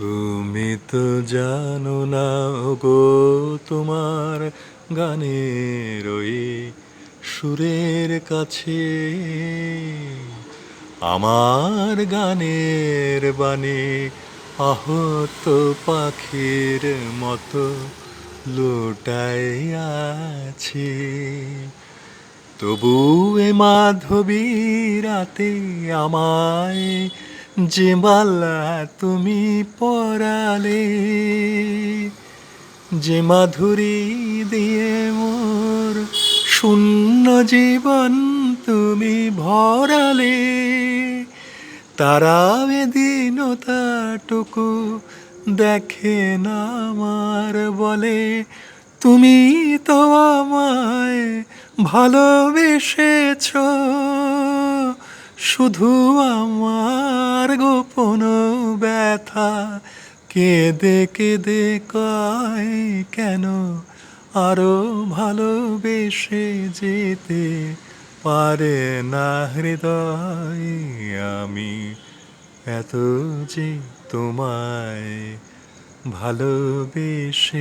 তুমি তো জানো না গো, তোমার গানের ওই সুরের কাছে আমার গানের বাণী আহত পাখির মতো লুটাই আছে। তবু এ মাধবী রাতে আমায় যে মালা তুমি পরালে, যে মাধুরী দিয়ে মোর শূন্য জীবন তুমি ভরালে, তারা দীনতাটুকু দেখে না আমার, বলে তুমি তো আমায় ভালোবেসেছ। শুধু আমার গোপন ব্যথা কেঁদে কেঁদে কয়, কেন আরো ভালোবেসে যেতে পারে না হৃদয়। আমি এত যে তোমায় ভালোবেসেছি।